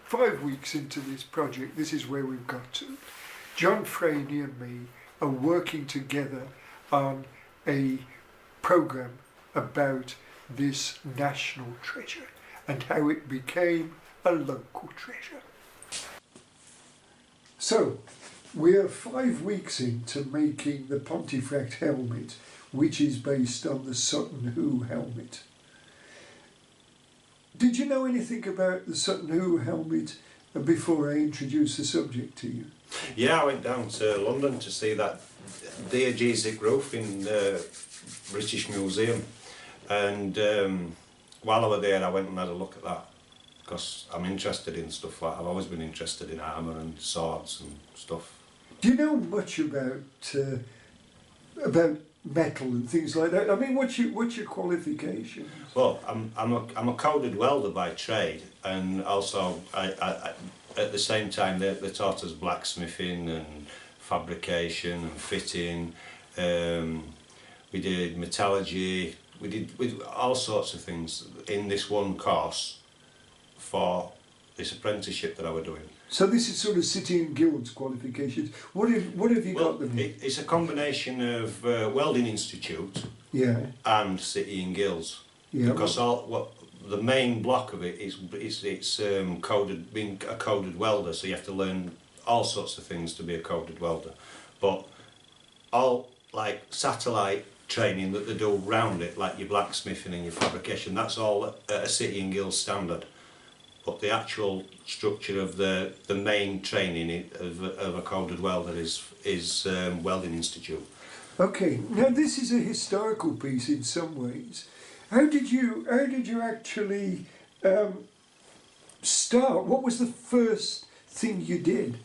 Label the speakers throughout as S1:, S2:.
S1: 5 weeks into this project, this is where we've got to. John Franey and me are working together on a programme about this national treasure and how it became a local treasure. So, we are 5 weeks into making the pontefract helmet, which is based on the Sutton Hoo helmet. Did you know anything about the Sutton Hoo helmet before I introduced the subject to you?
S2: Yeah, I went down to London to see that geodesic roof in the British Museum, and while I was there I went and had a look at that because I'm interested in stuff like I've always been interested in armour and swords and stuff.
S1: Do you know much about metal and things like that? I mean, what's your qualification?
S2: Well, I'm a coded welder by trade, and also I at the same time they taught us blacksmithing and fabrication and fitting. We did metallurgy. We did all sorts of things in this one course for this apprenticeship that I was doing.
S1: So this is sort of City and Guilds qualifications. What have you got them?
S2: It's a combination of Welding Institute,
S1: yeah,
S2: and City and Guilds.
S1: Yeah.
S2: Because the main block of it is coded, being a coded welder. So you have to learn all sorts of things to be a coded welder. But all like satellite training that they do around it, like your blacksmithing and your fabrication, that's all at a City and Guilds standard. But the actual structure of the main training of a coded welder is Welding Institute.
S1: Okay, now this is a historical piece in some ways. How did you actually start? What was the first thing you did?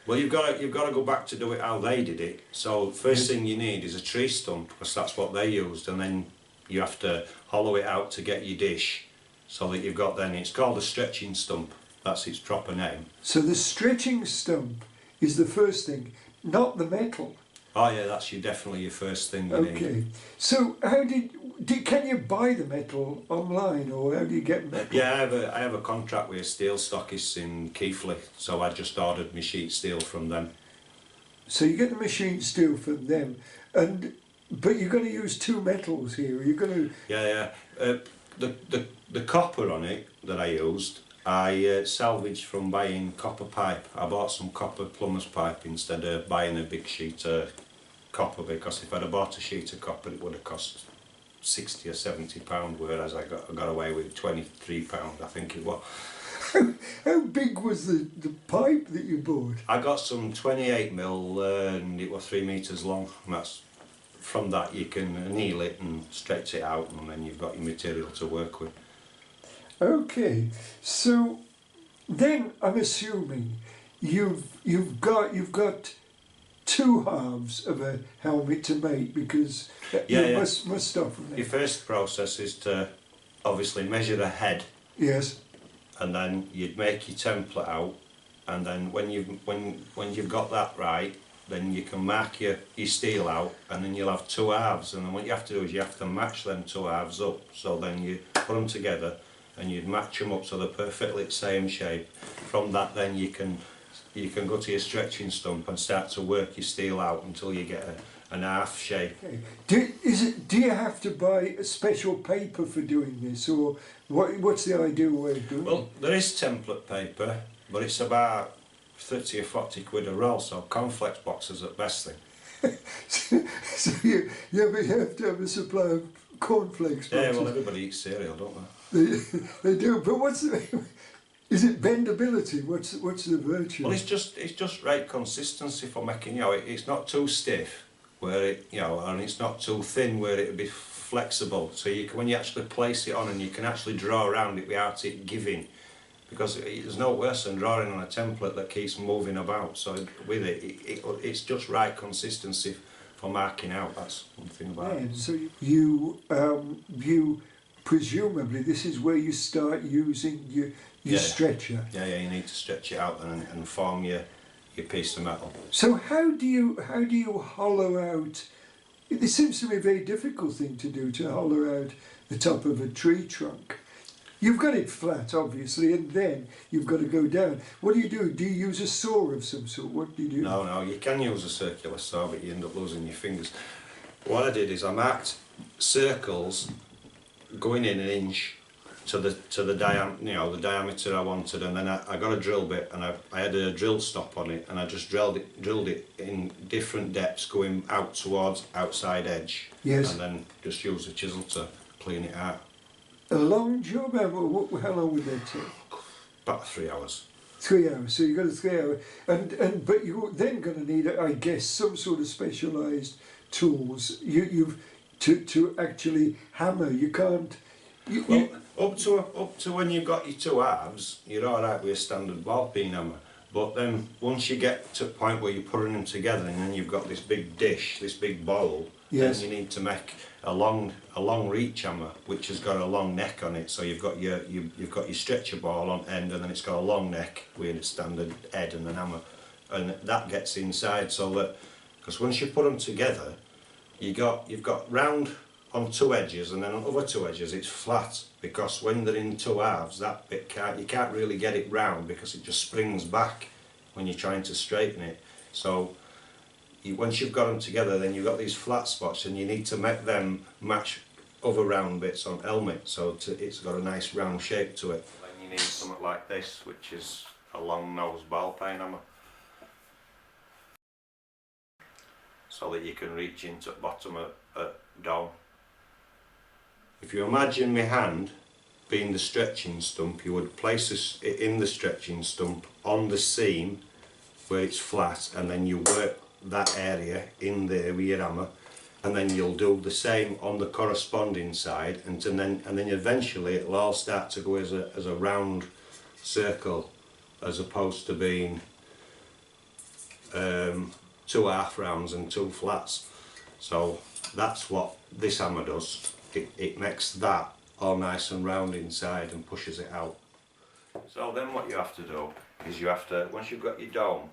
S2: Well, you've got to go back to do it how they did it. So first thing you need is a tree stump, because that's what they used, and then you have to hollow it out to get your dish. So that you've got then, it's called a stretching stump, that's its proper name.
S1: So the stretching stump is the first thing, not the metal.
S2: Oh yeah, that's definitely your first thing you need.
S1: Okay, so how can you buy the metal online, or how do you get metal?
S2: Yeah, I have a contract with steel stockists in Keighley, so I just ordered my sheet steel from them.
S1: So you get the machine steel from them, but you're going to use two metals here. You're going to...
S2: Yeah. The copper on it that I used, I salvaged from buying copper pipe. I bought some copper plumber's pipe instead of buying a big sheet of copper, because if I'd have bought a sheet of copper it would have cost £60 or £70, whereas I got away with £23, I think it was.
S1: How big was the pipe that you bought?
S2: I got some 28mm and it was 3 metres long, and that's, from that you can anneal it and stretch it out, and then you've got your material to work with.
S1: Okay, so then I'm assuming you've got two halves of a helmet to make, because must start from there.
S2: Your first process is to obviously measure the head.
S1: Yes.
S2: And then you'd make your template out, and then when you've got that right, then you can mark your steel out, and then you'll have two halves, and then what you have to do is you have to match them two halves up. So then you put them together and you'd match them up so they're perfectly the same shape. From that then you can go to your stretching stump and start to work your steel out until you get an half shape.
S1: Okay. Do you have to buy a special paper for doing this, or what's the ideal way of doing it?
S2: Well, there is template paper, but it's about 30 or 40 quid a roll, so cornflakes boxes at best thing.
S1: so you have to have a supply of cornflakes boxes.
S2: Yeah, well, everybody eats cereal, don't they?
S1: They do, but is it bendability? What's the virtue?
S2: Well, it's just right consistency for making, it's not too stiff where it, and it's not too thin where it'll be flexible. So when you actually place it on, and you can actually draw around it without it giving, because there's no worse than drawing on a template that keeps moving about. So with it's just right consistency for marking out. That's one thing about it.
S1: So you presumably this is where you start using your stretcher.
S2: Yeah, you need to stretch it out and form your piece of metal.
S1: So how do you hollow out? It seems to me a very difficult thing to do, to hollow out the top of a tree trunk. You've got it flat, obviously, and then you've got to go down. What do you do? Do you use a saw of some sort? What do you do?
S2: No, you can use a circular saw, but you end up losing your fingers. What I did is I marked circles going in an inch to the diameter I wanted, and then I got a drill bit and I had a drill stop on it, and I just drilled it in different depths going out towards outside edge.
S1: Yes.
S2: And then just use a chisel to clean it out.
S1: A long job, Emma? How long would that take?
S2: About 3 hours.
S1: 3 hours. So you've got a 3 hour, but you're then going to need, I guess, some sort of specialised tools. To actually hammer. You can't.
S2: Up to when you've got your 2 halves, you're all right with a standard ball peen hammer. But then once you get to a point where you're putting them together, and then you've got this big dish, this big bowl,
S1: yes.
S2: then you need to make a long reach hammer, which has got a long neck on it. So you've got your stretcher ball on end, and then it's got a long neck with a standard head and an hammer, and that gets inside. So that, because once you put them together, you've got round on 2 edges, and then on other 2 edges it's flat, because when they're in 2 halves, that bit you can't really get it round because it just springs back when you're trying to straighten it. So once you've got them together, then you've got these flat spots, and you need to make them match other round bits on helmet, so it's got a nice round shape to it. Then you need something like this, which is a long nose ball peen hammer, so that you can reach into the bottom of a dome. If you imagine my hand being the stretching stump, you would place it in the stretching stump on the seam where it's flat, and then you work that area in there with your hammer, and then you'll do the same on the corresponding side, and then eventually it'll all start to go as a round circle, as opposed to being 2 half rounds and 2 flats. So that's what this hammer does. It makes that all nice and round inside and pushes it out. So then what you have to do is once you've got your dome,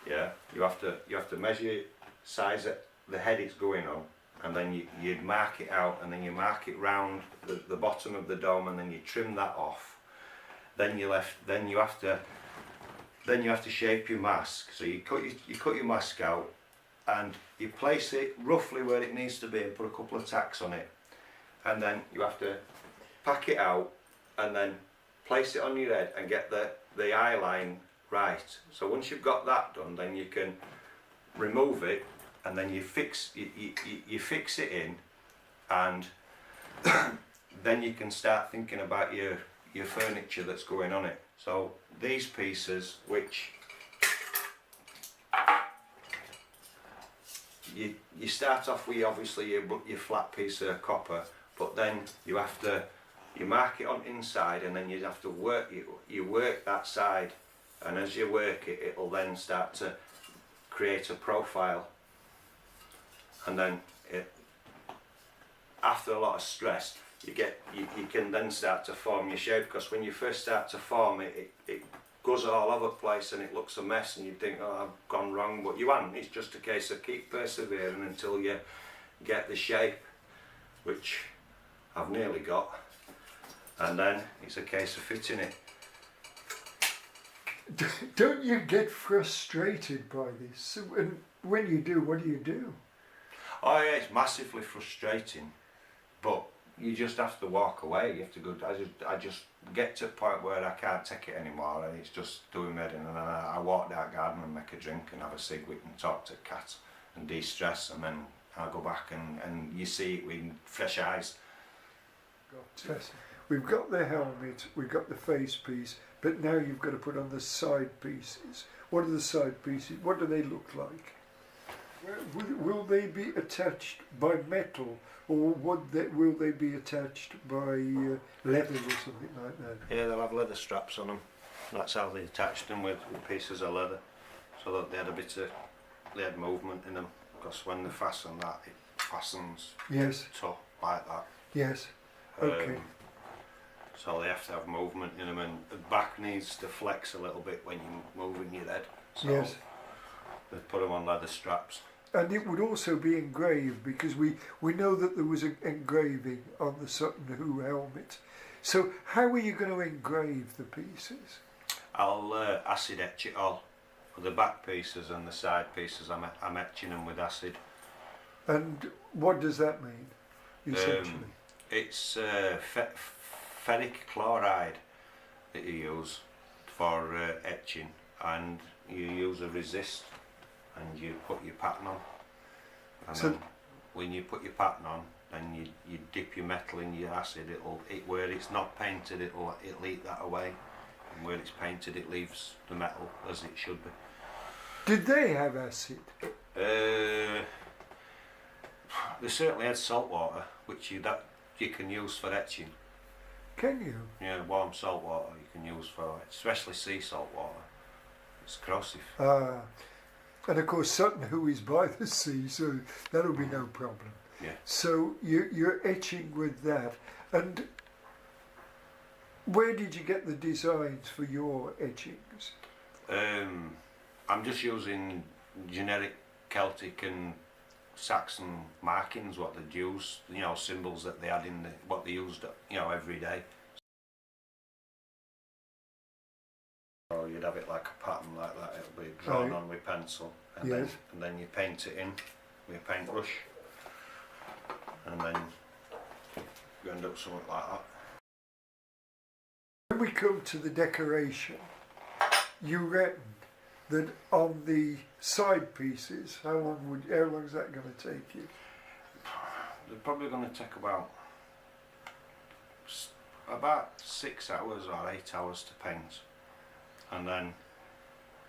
S2: yeah, you have to measure size it, the head it's going on, and then you mark it out, and then you mark it round the bottom of the dome, and then you trim that off. Then you have to shape your mask. So you cut your mask out, and you place it roughly where it needs to be, and put a couple of tacks on it, and then you have to pack it out, and then place it on your head and get the eye line right. So once you've got that done, then you can remove it, and then you fix it in, and then you can start thinking about your furniture that's going on it. So these pieces, which you start off with obviously your flat piece of copper, but then you mark it on inside, and then you have to work that side, and as you work it, it'll then start to create a profile, and then after a lot of stress you can then start to form your shape, because when you first start to form it, it goes all over the place and it looks a mess, and you think, oh, I've gone wrong, but you haven't. It's just a case of keep persevering until you get the shape, which I've nearly got, and then it's a case of fitting it.
S1: Don't you get frustrated by this? And when you do, what do you do?
S2: Oh yeah, it's massively frustrating, but you just have to walk away. You have to go. I just get to a point where I can't take it anymore, and it's just doing me in, and then I walk down the garden and make a drink and have a cig with and talk to the cat and de-stress, and then I'll go back and you see it with fresh eyes.
S1: We've got the helmet, we've got the face piece, but now you've got to put on the side pieces. What are the side pieces? What do they look like? Will they be attached by metal, or will they be attached by leather or something like that?
S2: Yeah, they'll have leather straps on them. That's how they attached them, with pieces of leather, so that they had movement in them. Because when they fasten that, it fastens.
S1: Yes.
S2: Tough like that.
S1: Yes. Okay.
S2: So they have to have movement in them, and the back needs to flex a little bit when you're moving your head. So
S1: yes.
S2: They put them on leather straps.
S1: And it would also be engraved, because we know that there was an engraving on the Sutton Hoo helmet. So how are you going to engrave the pieces?
S2: I'll acid etch it all. For the back pieces and the side pieces, I'm etching them with acid.
S1: And what does that mean, essentially?
S2: It's ferric chloride that you use for etching, and you use a resist and you put your pattern on. And
S1: So-
S2: then when you put your pattern on, then you dip your metal in your acid. Where it's not painted, it'll eat that away, and where it's painted, it leaves the metal as it should be.
S1: Did they have acid?
S2: They certainly had salt water, which you can use for etching.
S1: Can you?
S2: Yeah, warm salt water you can use for it, especially sea salt water. It's corrosive.
S1: And of course Sutton, who is by the sea, so that'll be no problem.
S2: Yeah.
S1: So you're etching with that. And where did you get the designs for your etchings?
S2: I'm just using generic Celtic and Saxon markings, what they'd use, symbols that they had in what they used, every day. So you'd have it like a pattern like that. It'll be drawn on with pencil, and
S1: Yes.
S2: then you paint it in with a paintbrush, and then you end up something like that.
S1: When we come to the decoration, you reckon that on the side pieces, how long is that going to take you?
S2: They're probably going to take about 6 hours or 8 hours to paint, and then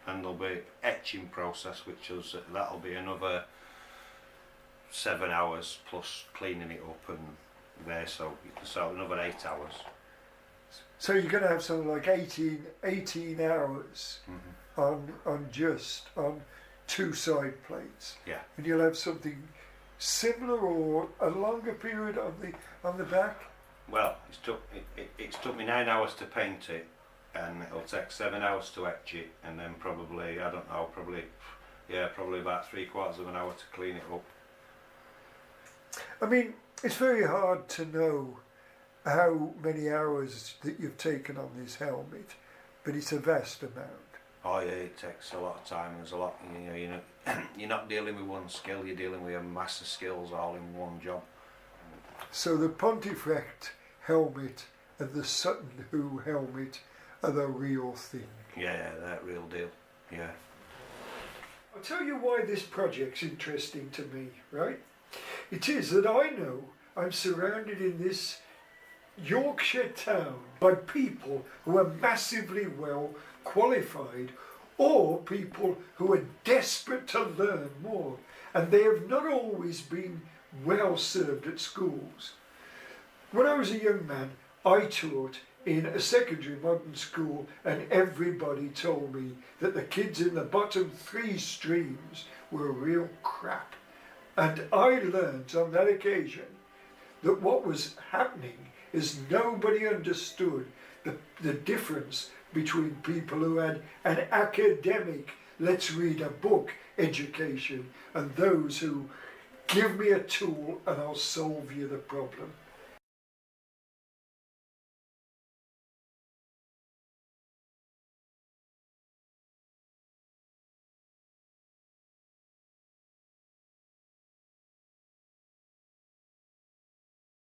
S2: there'll be etching process, that'll be another 7 hours plus cleaning it up and there, so another 8 hours.
S1: So you're going to have something like 18 hours on two side plates.
S2: Yeah.
S1: And you'll have something similar or a longer period on the back.
S2: Well, it's took me 9 hours to paint it, and it'll take 7 hours to etch it, and then probably about 3/4 of an hour to clean it up.
S1: I mean, it's very hard to know how many hours that you've taken on this helmet, but it's a vast amount.
S2: Oh yeah, it takes a lot of time. There's a lot. You're not dealing with one skill. You're dealing with a mass of skills all in one job.
S1: So the pontefract helmet and the Sutton Hoo helmet are the real thing.
S2: Yeah, that real deal. Yeah.
S1: I'll tell you why this project's interesting to me, right? It is that I know I'm surrounded in this Yorkshire town by people who are massively well qualified, or people who are desperate to learn more, and they have not always been well served at schools. When I was a young man, I taught in a secondary modern school, and everybody told me that the kids in the bottom 3 streams were real crap. And I learned on that occasion that what was happening is nobody understood the difference between people who had an academic, let's read a book education, and those who give me a tool and I'll solve you the problem.